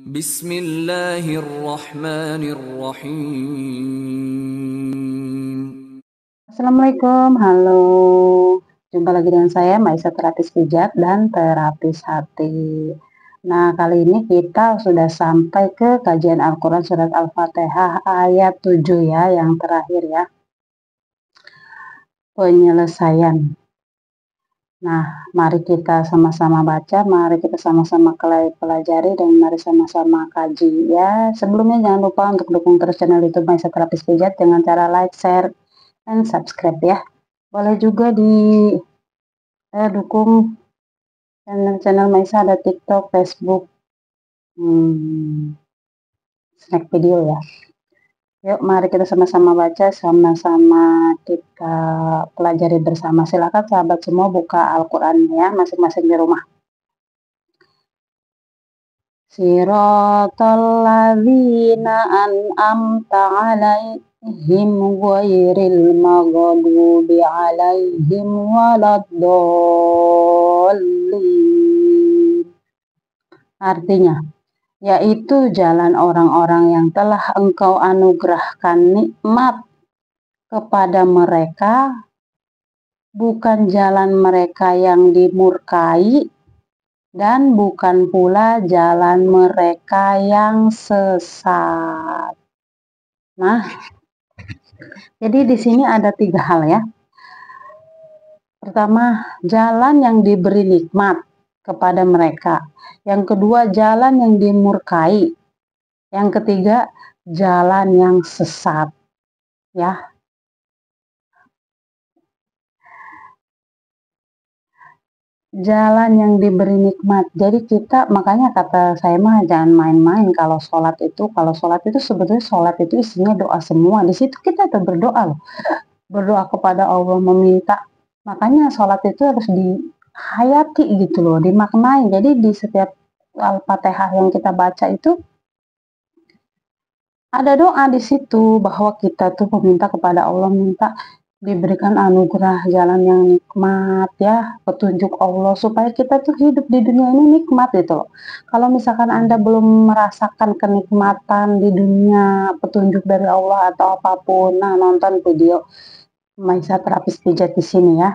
Bismillahirrahmanirrahim. Assalamualaikum, halo. Jumpa lagi dengan saya, Maisa Terapis Pijat dan Terapis Hati. Nah, kali ini kita sudah sampai ke kajian Al-Quran Surat Al-Fatihah ayat 7 ya, yang terakhir ya. Penyelesaian. Nah, mari kita sama-sama baca, mari kita sama-sama pelajari, dan mari sama-sama kaji ya. Sebelumnya jangan lupa untuk dukung terus channel YouTube Maisa Terapis Pijat dengan cara like, share, dan subscribe ya. Boleh juga dukung channel Maisa, ada TikTok, Facebook, snack video ya. Yuk mari kita sama-sama baca, sama-sama kita pelajari bersama. Silakan sahabat semua buka Al-Quran ya, masing-masing di rumah. Siratal ladzina an'amta alaihim ghairil maghdubi alaihim waladdallin. Artinya, yaitu jalan orang-orang yang telah Engkau anugerahkan nikmat kepada mereka, bukan jalan mereka yang dimurkai, dan bukan pula jalan mereka yang sesat. Nah, jadi di sini ada 3 hal ya. Pertama, jalan yang diberi nikmat kepada mereka. Yang kedua, jalan yang dimurkai. Yang ketiga, jalan yang sesat. Ya. Jalan yang diberi nikmat. Jadi kita, makanya kata saya mah jangan main-main kalau sholat itu. Kalau sholat itu sebetulnya sholat itu isinya doa semua. Di situ kita tuh berdoa loh. Berdoa kepada Allah, meminta. Makanya sholat itu harus dihayati gitu loh, dimaknai. Jadi di setiap Al-Fatihah yang kita baca itu ada doa di situ bahwa kita tuh meminta kepada Allah, minta diberikan anugerah jalan yang nikmat ya, petunjuk Allah supaya kita tuh hidup di dunia ini nikmat gitu loh. Kalau misalkan Anda belum merasakan kenikmatan di dunia, petunjuk dari Allah atau apapun, nah nonton video Maisa Terapis Pijat di sini ya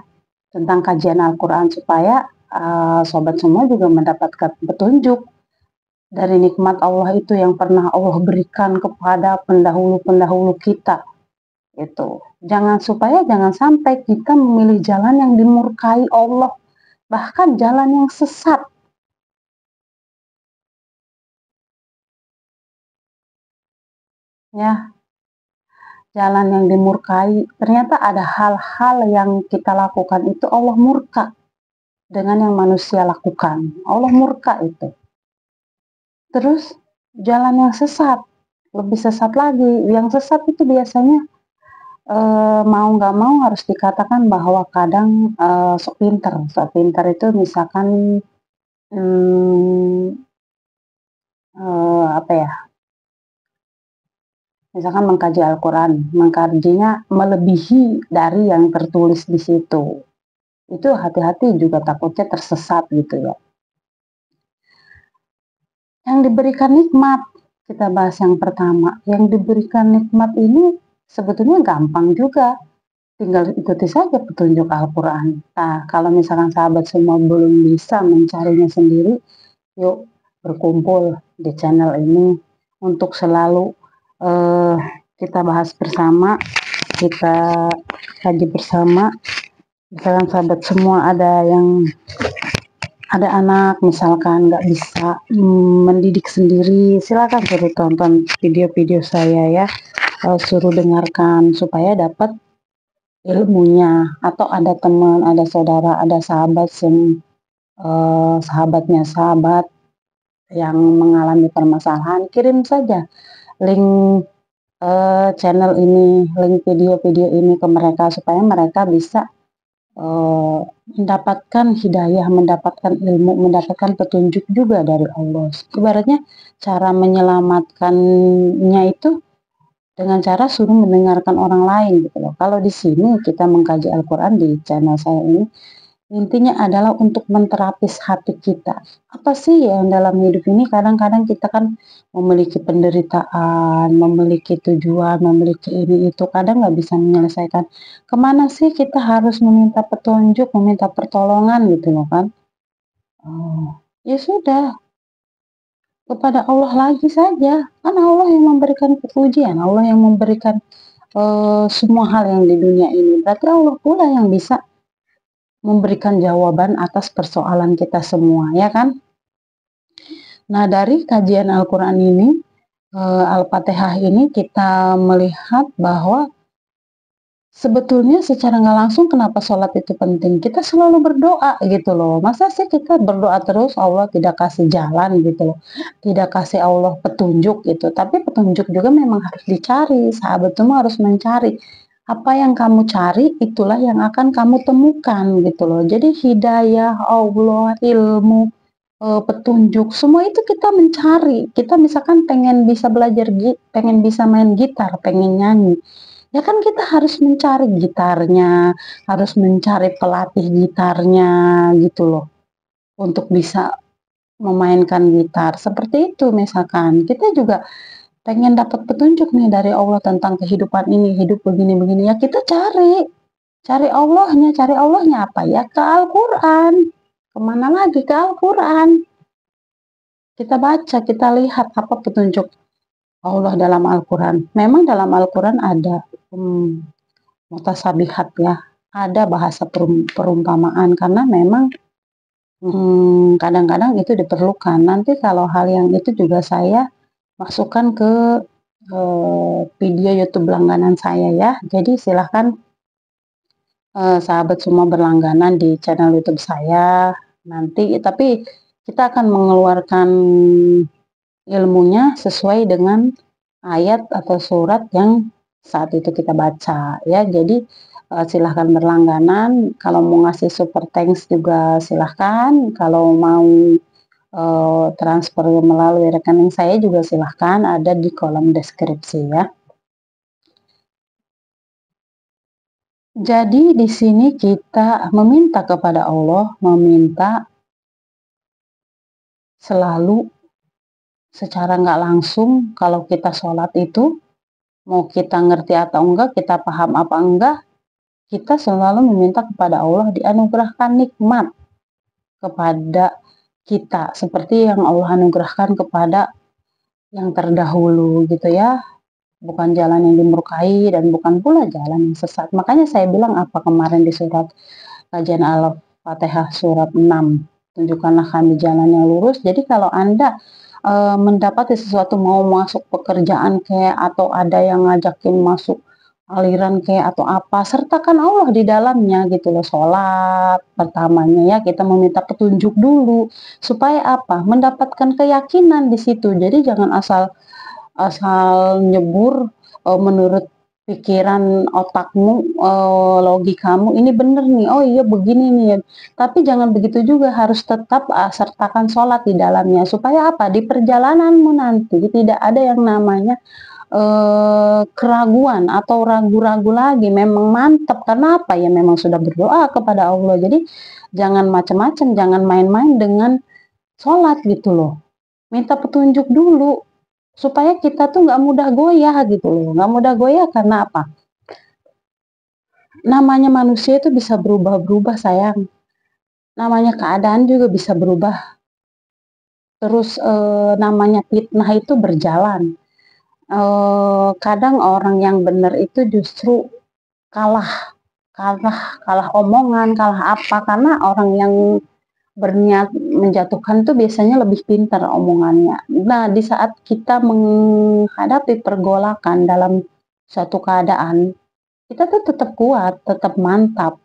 tentang kajian Al-Quran supaya sobat semua juga mendapatkan petunjuk dari nikmat Allah itu yang pernah Allah berikan kepada pendahulu-pendahulu kita. Itu jangan sampai kita memilih jalan yang dimurkai Allah, bahkan jalan yang sesat ya. Jalan yang dimurkai, ternyata ada hal-hal yang kita lakukan itu Allah murka dengan yang manusia lakukan. Allah murka itu. Terus jalan yang sesat, lebih sesat lagi. Yang sesat itu biasanya mau nggak mau harus dikatakan bahwa kadang sok pinter itu misalkan apa ya, misalkan mengkaji Al-Quran, mengkajinya melebihi dari yang tertulis di situ, itu hati-hati juga, takutnya tersesat gitu ya. Yang diberikan nikmat, kita bahas yang pertama. Yang diberikan nikmat ini sebetulnya gampang juga, tinggal ikuti saja petunjuk Al-Quran. Nah, kalau misalkan sahabat semua belum bisa mencarinya sendiri, yuk berkumpul di channel ini untuk selalu kita bahas bersama, kita kaji bersama. Misalkan sahabat semua ada anak misalkan nggak bisa mendidik sendiri, silakan suruh tonton video-video saya ya, suruh dengarkan supaya dapat ilmunya. Atau ada teman, ada saudara, ada sahabat sahabatnya sahabat yang mengalami permasalahan, kirim saja link channel ini, link video-video ini ke mereka supaya mereka bisa mendapatkan hidayah, mendapatkan ilmu, mendapatkan petunjuk juga dari Allah. Ibaratnya cara menyelamatkannya itu dengan cara suruh mendengarkan orang lain gitu loh. Kalau di sini kita mengkaji Al-Quran di channel saya ini, Intinya adalah untuk menterapis hati kita. Apa sih yang dalam hidup ini kadang-kadang kita kan memiliki penderitaan, memiliki tujuan, memiliki ini itu, kadang nggak bisa menyelesaikan. Kemana sih kita harus meminta petunjuk, meminta pertolongan gitu loh kan. Ya sudah, kepada Allah lagi saja. Kan Allah yang memberikan ujian, Allah yang memberikan semua hal yang di dunia ini. Berarti Allah pula yang bisa memberikan jawaban atas persoalan kita semua, ya kan? Nah, dari kajian Al-Quran ini, Al-Fatihah ini, kita melihat bahwa sebetulnya secara nggak langsung kenapa sholat itu penting. Kita selalu berdoa gitu loh. Masa sih kita berdoa terus Allah tidak kasih jalan gitu loh. Tidak kasih Allah petunjuk gitu. Tapi petunjuk juga memang harus dicari. Sahabat semua harus mencari. Apa yang kamu cari itulah yang akan kamu temukan gitu loh. Jadi hidayah, Allah, ilmu, petunjuk, semua itu kita mencari. Kita misalkan pengen bisa belajar, pengen bisa main gitar, pengen nyanyi. Ya kan kita harus mencari gitarnya, harus mencari pelatih gitarnya gitu loh. Untuk bisa memainkan gitar. Seperti itu misalkan. Kita juga pengen dapat petunjuk nih dari Allah tentang kehidupan ini, hidup begini-begini. Ya kita cari. Cari Allahnya. Cari Allahnya apa ya? Ke Al-Quran. Kemana lagi? Ke Al-Quran. Kita baca, kita lihat apa petunjuk Allah dalam Al-Quran. Memang dalam Al-Quran ada mutasabihat ya, ada bahasa perumpamaan karena memang kadang-kadang itu diperlukan. Nanti kalau hal yang itu juga saya masukkan ke video YouTube langganan saya ya. Jadi silahkan sahabat semua berlangganan di channel YouTube saya nanti. Tapi kita akan mengeluarkan ilmunya sesuai dengan ayat atau surat yang saat itu kita baca ya. Jadi silahkan berlangganan. Kalau mau ngasih super thanks juga silahkan. Kalau mau transfer melalui rekening saya juga silahkan, ada di kolom deskripsi ya. Jadi di sini kita meminta kepada Allah, meminta selalu secara nggak langsung. Kalau kita sholat itu, mau kita ngerti atau enggak, kita paham apa enggak, kita selalu meminta kepada Allah dianugerahkan nikmat kepada kita. Seperti yang Allah anugerahkan kepada yang terdahulu gitu ya. Bukan jalan yang dimurkai dan bukan pula jalan yang sesat. Makanya saya bilang apa kemarin di surat kajian Al-Fatihah surat 6. Tunjukkanlah kami jalan yang lurus. Jadi kalau Anda mendapati sesuatu, mau masuk pekerjaan kayak atau ada yang ngajakin masuk aliran kayak atau apa, sertakan Allah di dalamnya gitu loh. Sholat pertamanya ya kita meminta petunjuk dulu supaya apa? Mendapatkan keyakinan di situ. Jadi jangan asal nyebur menurut pikiran otakmu, logikamu ini bener nih, oh iya begini nih ya. Tapi jangan begitu juga, harus tetap sertakan sholat di dalamnya supaya apa? Di perjalananmu nanti tidak ada yang namanya keraguan atau ragu-ragu lagi. Memang mantap karena apa ya, memang sudah berdoa kepada Allah. Jadi jangan macam-macam, jangan main-main dengan sholat gitu loh. Minta petunjuk dulu supaya kita tuh nggak mudah goyah gitu loh. Nggak mudah goyah karena apa? Namanya manusia itu bisa berubah-berubah sayang. Namanya keadaan juga bisa berubah. Terus namanya fitnah itu berjalan. Kadang orang yang benar itu justru kalah omongan, kalah apa, karena orang yang berniat menjatuhkan tuh biasanya lebih pintar omongannya. Nah, di saat kita menghadapi pergolakan dalam suatu keadaan, kita tuh tetap kuat, tetap mantap.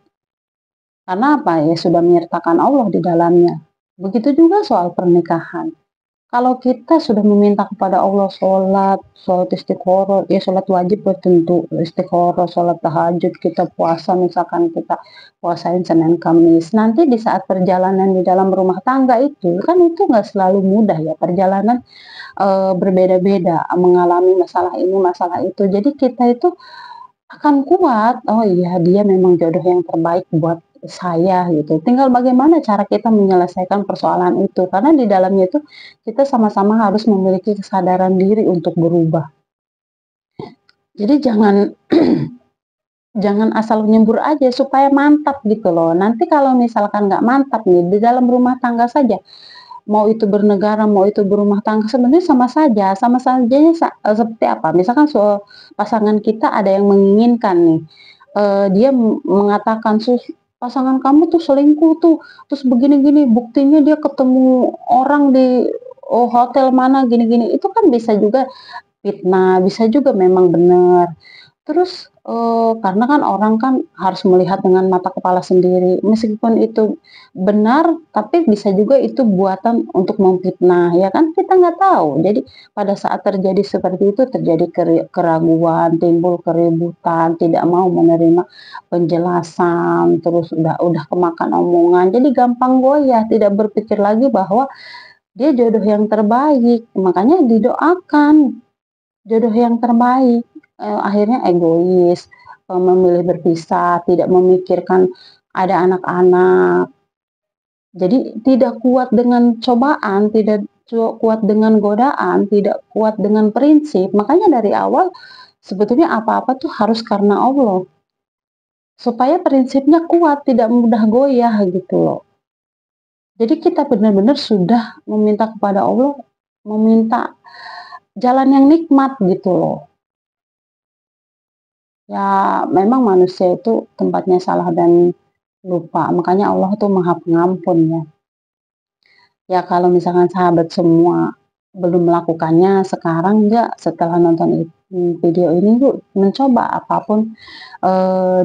Karena apa ya, sudah menyertakan Allah di dalamnya. Begitu juga soal pernikahan. Kalau kita sudah meminta kepada Allah sholat istiqoroh, ya sholat wajib tentu istiqoroh, sholat tahajud, kita puasa, misalkan kita puasain Senin Kamis. Nanti di saat perjalanan di dalam rumah tangga itu, kan itu nggak selalu mudah ya, perjalanan berbeda-beda, mengalami masalah ini, masalah itu. Jadi kita itu akan kuat, oh iya dia memang jodoh yang terbaik buat saya gitu. Tinggal bagaimana cara kita menyelesaikan persoalan itu, karena di dalamnya itu kita sama-sama harus memiliki kesadaran diri untuk berubah. Jadi jangan jangan asal nyembur aja supaya mantap gitu loh. Nanti kalau misalkan nggak mantap nih di dalam rumah tangga saja, mau itu bernegara, mau itu berumah tangga, sebenarnya sama sajanya seperti apa, misalkan pasangan kita ada yang menginginkan nih, dia mengatakan, "Pasangan kamu tuh selingkuh tuh, terus begini-gini, buktinya dia ketemu orang di, hotel mana gini-gini." Itu kan bisa juga fitnah, bisa juga memang benar. Terus, karena kan orang kan harus melihat dengan mata kepala sendiri, meskipun itu benar, tapi bisa juga itu buatan untuk memfitnah, ya kan, kita nggak tahu. Jadi pada saat terjadi seperti itu, terjadi keraguan, timbul keributan, tidak mau menerima penjelasan, terus udah kemakan omongan, jadi gampang goyah, tidak berpikir lagi bahwa dia jodoh yang terbaik, makanya didoakan jodoh yang terbaik. Akhirnya egois, memilih berpisah, tidak memikirkan ada anak-anak. Jadi tidak kuat dengan cobaan, tidak kuat dengan godaan, tidak kuat dengan prinsip. Makanya dari awal sebetulnya apa-apa tuh harus karena Allah. Supaya prinsipnya kuat, tidak mudah goyah gitu loh. Jadi kita benar-benar sudah meminta kepada Allah, meminta jalan yang nikmat gitu loh. Ya, memang manusia itu tempatnya salah dan lupa, makanya Allah tuh Maha Pengampun ya. Ya kalau misalkan sahabat semua belum melakukannya, sekarang nggak setelah nonton video ini yuk mencoba apapun,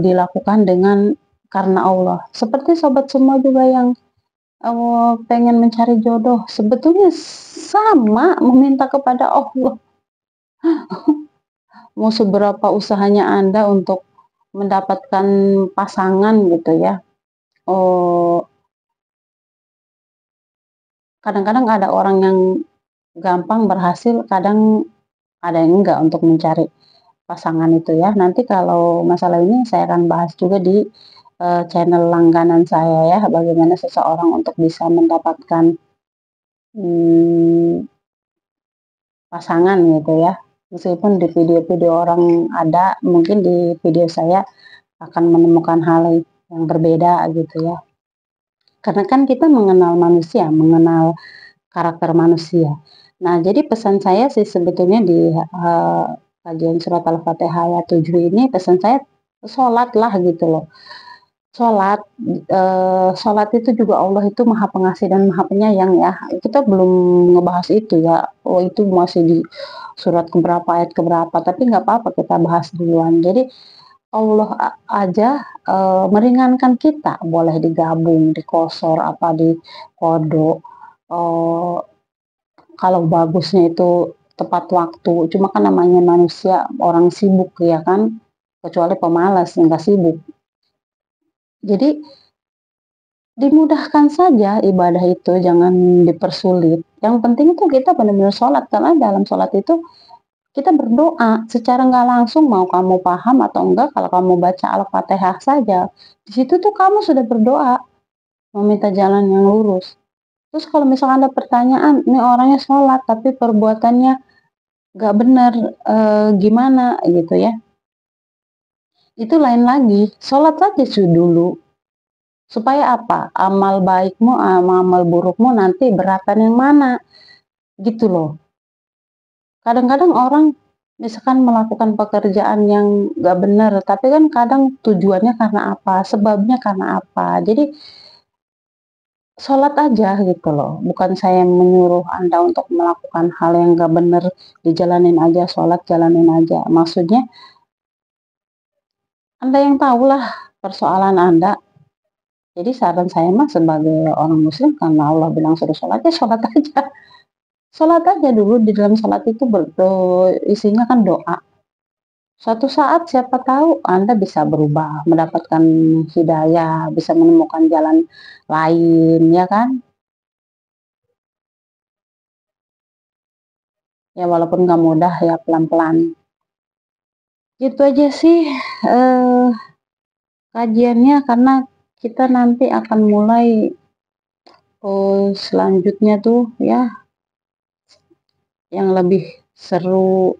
dilakukan dengan karena Allah. Seperti sobat semua juga yang, pengen mencari jodoh, sebetulnya sama meminta kepada Allah. Mau seberapa usahanya Anda untuk mendapatkan pasangan gitu ya, oh, kadang-kadang ada orang yang gampang berhasil, kadang ada yang enggak untuk mencari pasangan itu ya. Nanti kalau masalah ini saya akan bahas juga di, channel langganan saya ya, bagaimana seseorang untuk bisa mendapatkan, mmm, pasangan gitu ya. Meskipun di video-video orang ada, mungkin di video saya akan menemukan hal yang berbeda gitu ya. Karena kan kita mengenal manusia, mengenal karakter manusia. Nah, jadi pesan saya sih sebetulnya di, kajian surat Al-Fatihah ayat 7 ini, pesan saya sholatlah gitu loh. Sholat itu juga Allah itu Maha Pengasih dan Maha Penyayang ya. Kita belum ngebahas itu ya. Oh, itu masih di surat keberapa, ayat keberapa, tapi nggak apa-apa kita bahas duluan. Jadi Allah aja, meringankan kita, boleh digabung, dikosor, apa, diqodho, eee kalau bagusnya itu tepat waktu, cuma kan namanya manusia orang sibuk ya kan, kecuali pemalas yang nggak sibuk. Jadi dimudahkan saja ibadah itu, jangan dipersulit. Yang penting itu kita benar-benar sholat, karena dalam sholat itu kita berdoa secara nggak langsung, mau kamu paham atau enggak, kalau kamu baca Al-Fatihah saja, di situ tuh kamu sudah berdoa, meminta jalan yang lurus. Terus kalau misalkan ada pertanyaan, ini orangnya sholat tapi perbuatannya nggak bener, gimana gitu ya, itu lain lagi, sholat saja dulu, supaya apa, amal baikmu ama amal burukmu nanti beratan yang mana, gitu loh. Kadang-kadang orang misalkan melakukan pekerjaan yang nggak bener, tapi kan kadang tujuannya karena apa, sebabnya karena apa. Jadi sholat aja gitu loh, bukan saya menyuruh Anda untuk melakukan hal yang nggak bener, dijalanin aja, sholat jalanin aja. Maksudnya Anda yang tahulah persoalan Anda. Jadi saran saya mah sebagai orang muslim karena Allah bilang suruh sholat, ya sholat aja. Sholat aja dulu, di dalam sholat itu isinya kan doa. Suatu saat siapa tahu Anda bisa berubah, mendapatkan hidayah, bisa menemukan jalan lain, ya kan? Ya walaupun nggak mudah ya pelan-pelan. Gitu aja sih, kajiannya karena kita nanti akan mulai selanjutnya tuh ya yang lebih seru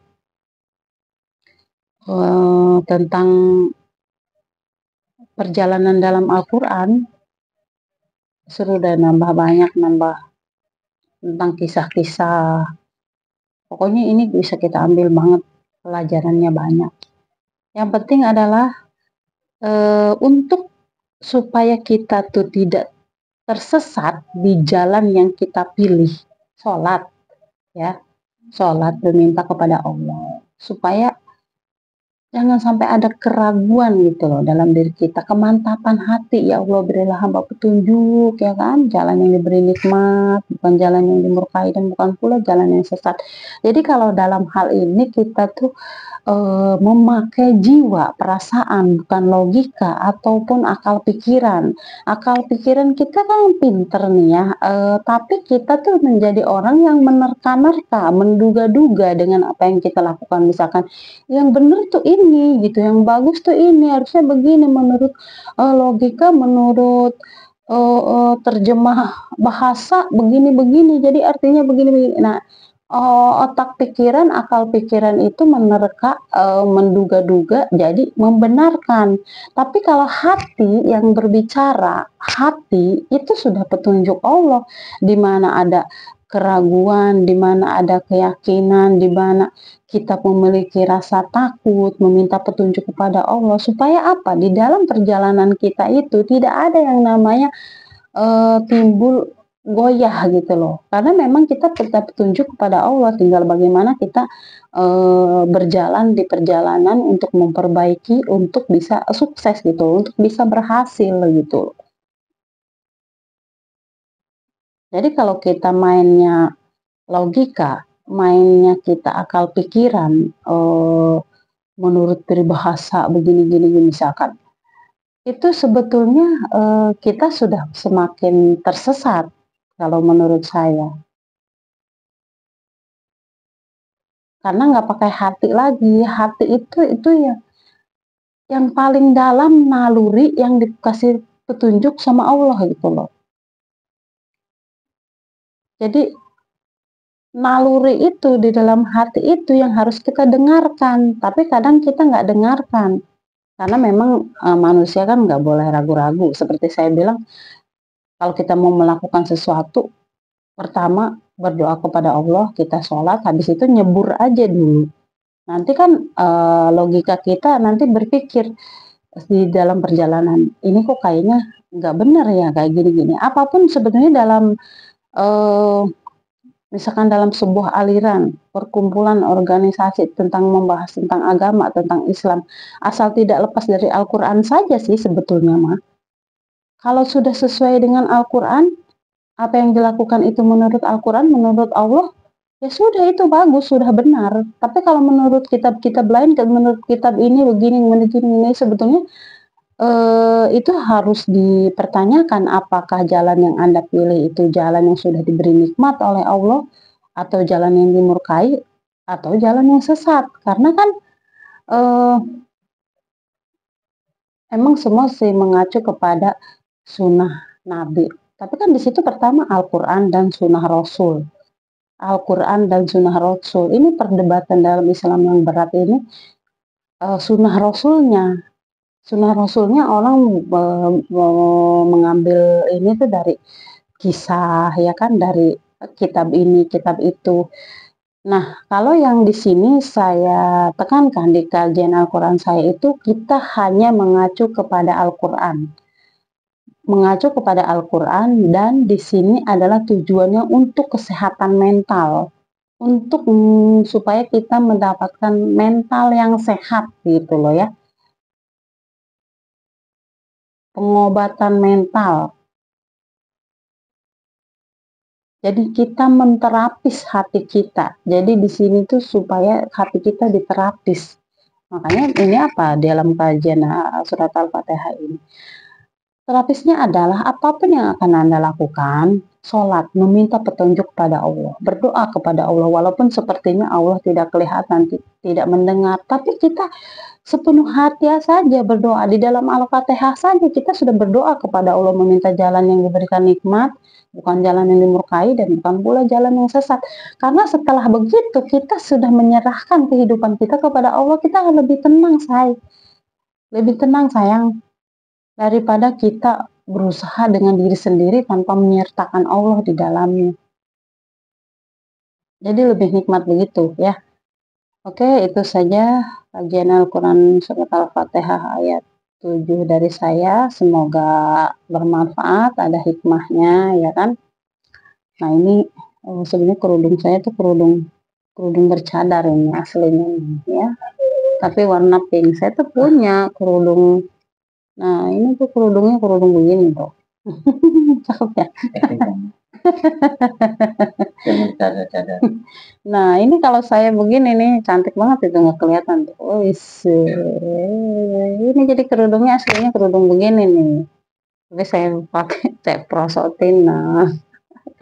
tentang perjalanan dalam Al-Quran. Seru dan nambah banyak, nambah tentang kisah-kisah. Pokoknya ini bisa kita ambil banget, pelajarannya banyak. Yang penting adalah untuk supaya kita tuh tidak tersesat di jalan yang kita pilih, sholat ya, sholat meminta kepada Allah supaya jangan sampai ada keraguan gitu loh dalam diri kita, kemantapan hati. Ya Allah, berilah hamba petunjuk, ya kan, jalan yang diberi nikmat, bukan jalan yang dimurkai, dan bukan pula jalan yang sesat. Jadi kalau dalam hal ini kita tuh memakai jiwa, perasaan, bukan logika ataupun akal pikiran. Akal pikiran kita kan pinter nih ya, tapi kita tuh menjadi orang yang menerka-nerka, menduga-duga dengan apa yang kita lakukan. Misalkan yang benar tuh ini gitu, yang bagus tuh ini, harusnya begini menurut logika, menurut terjemah bahasa begini-begini, jadi artinya begini-begini. Nah, otak pikiran, akal pikiran itu menerka, menduga-duga, jadi membenarkan. Tapi kalau hati yang berbicara, hati itu sudah petunjuk Allah. Di mana ada keraguan, di mana ada keyakinan, di mana kita memiliki rasa takut, meminta petunjuk kepada Allah. Supaya apa? Di dalam perjalanan kita itu tidak ada yang namanya timbul goyah gitu loh, karena memang kita minta petunjuk kepada Allah, tinggal bagaimana kita berjalan di perjalanan untuk memperbaiki, untuk bisa sukses gitu, untuk bisa berhasil gitu. Jadi kalau kita mainnya logika, mainnya kita akal pikiran, menurut peribahasa begini-gini misalkan, itu sebetulnya kita sudah semakin tersesat kalau menurut saya. Karena nggak pakai hati lagi. Hati itu ya yang paling dalam, naluri yang dikasih petunjuk sama Allah gitu loh. Jadi naluri itu di dalam hati itu yang harus kita dengarkan, tapi kadang kita nggak dengarkan. Karena memang manusia kan nggak boleh ragu-ragu. Seperti saya bilang, kalau kita mau melakukan sesuatu, pertama berdoa kepada Allah, kita sholat, habis itu nyebur aja dulu. Nanti kan logika kita nanti berpikir di dalam perjalanan, ini kok kayaknya nggak benar ya kayak gini-gini. Apapun sebetulnya dalam misalkan dalam sebuah aliran, perkumpulan, organisasi tentang membahas tentang agama, tentang Islam, asal tidak lepas dari Al-Quran saja sih sebetulnya mah. Kalau sudah sesuai dengan Al-Quran, apa yang dilakukan itu menurut Al-Quran, menurut Allah, ya sudah, itu bagus, sudah benar. Tapi kalau menurut kitab-kitab lain, menurut kitab ini begini, ini sebetulnya itu harus dipertanyakan, apakah jalan yang Anda pilih itu jalan yang sudah diberi nikmat oleh Allah, atau jalan yang dimurkai, atau jalan yang sesat. Karena kan emang semua sih mengacu kepada sunnah Nabi. Tapi kan di situ pertama Al-Quran dan sunnah Rasul. Al-Quran dan sunnah Rasul. Ini perdebatan dalam Islam yang berat ini. Sunnah Rasulnya. Sunnah Rasulnya orang mengambil ini tuh dari kisah, ya kan, dari kitab ini, kitab itu. Nah, kalau yang di sini saya tekankan di kajian Al-Quran saya itu, kita hanya mengacu kepada Al-Quran. Mengacu kepada Al-Quran, dan di sini adalah tujuannya untuk kesehatan mental. Untuk supaya kita mendapatkan mental yang sehat gitu loh ya. Pengobatan mental. Jadi kita menterapis hati kita. Jadi di sini tuh supaya hati kita diterapis. Makanya ini apa dalam kajian surat Al-Fatihah ini. Terapisnya adalah apapun yang akan Anda lakukan, sholat, meminta petunjuk pada Allah, berdoa kepada Allah, walaupun sepertinya Allah tidak kelihatan, tidak mendengar, tapi kita sepenuh hati saja berdoa. Di dalam Al-Fatihah saja kita sudah berdoa kepada Allah, meminta jalan yang diberikan nikmat, bukan jalan yang dimurkai, dan bukan pula jalan yang sesat. Karena setelah begitu kita sudah menyerahkan kehidupan kita kepada Allah, kita akan lebih tenang, lebih tenang sayang, daripada kita berusaha dengan diri sendiri tanpa menyertakan Allah di dalamnya. Jadi lebih nikmat begitu ya. Oke, itu saja kajian Al-Quran Surat Al-Fatihah ayat 7 dari saya. Semoga bermanfaat, ada hikmahnya ya kan. Nah ini sebenarnya kerudung saya tuh kerudung bercadar ini aslinya ya. Tapi warna pink. Saya tuh punya kerudung. Nah ini tuh kerudungnya kerudung begini tuh. Cakep ya. Nah ini kalau saya begini nih cantik banget itu, nggak kelihatan tuh. Oh ini jadi kerudungnya aslinya kerudung begini nih. Tapi saya pakai saya prosotin. Nah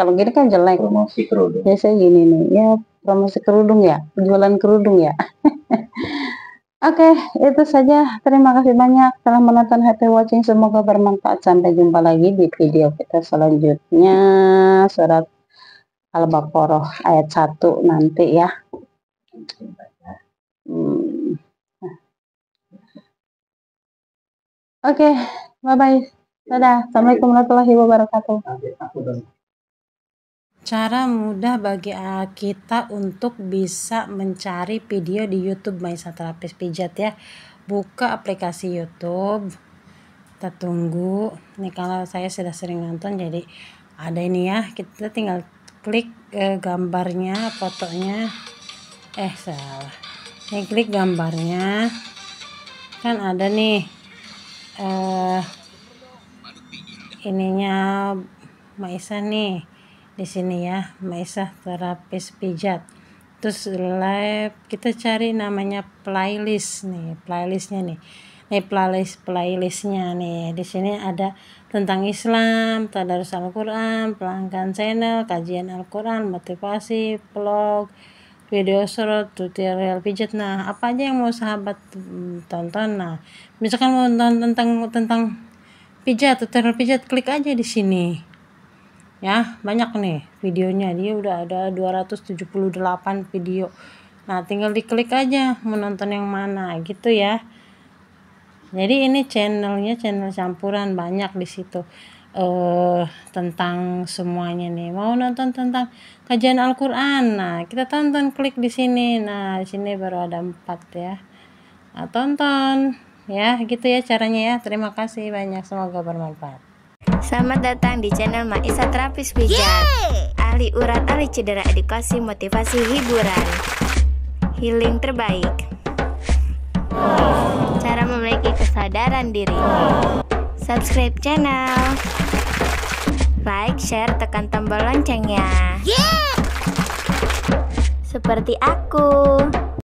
kalau gini kan jelek. Promosi kerudung. Biasanya gini nih ya, promosi kerudung ya, jualan kerudung ya. Oke, itu saja. Terima kasih banyak telah menonton, happy watching. Semoga bermanfaat. Sampai jumpa lagi di video kita selanjutnya. Surat Al-Baqarah ayat 1 nanti ya. Oke, bye-bye. Dadah. Assalamualaikum warahmatullahi wabarakatuh. Cara mudah bagi kita untuk bisa mencari video di YouTube Maisa Terapis Pijat ya. Buka aplikasi YouTube. Kita tunggu. Ini kalau saya sudah sering nonton jadi ada ini ya. Kita tinggal klik gambarnya, fotonya. Salah. Ini klik gambarnya. Kan ada nih ininya Maisa nih. Di sini ya, Maisa Terapis Pijat. Terus live kita cari namanya playlist nih, playlistnya nih. Playlistnya nih. Di sini ada tentang Islam, tadarus Al-Quran, pelanggan channel, kajian Al-Quran, motivasi, vlog, video short, tutorial pijat. Nah, apa aja yang mau sahabat tonton. Nah, misalkan mau nonton tentang pijat, tutorial pijat, klik aja di sini. Ya, banyak nih videonya. Dia udah ada 278 video. Nah, tinggal diklik aja mau nonton yang mana gitu ya. Jadi ini channelnya channel campuran, banyak di situ tentang semuanya nih. Mau nonton tentang kajian Al-Qur'an. Nah, kita tonton, klik di sini. Nah, di sini baru ada 4 ya. Nah, tonton ya, gitu ya caranya ya. Terima kasih banyak, semoga bermanfaat. Selamat datang di channel Maisa Terapis Pijat. Ahli urat, ahli cedera, edukasi, motivasi, hiburan, healing terbaik. Cara memiliki kesadaran diri. Subscribe channel, like, share, tekan tombol loncengnya. Seperti aku.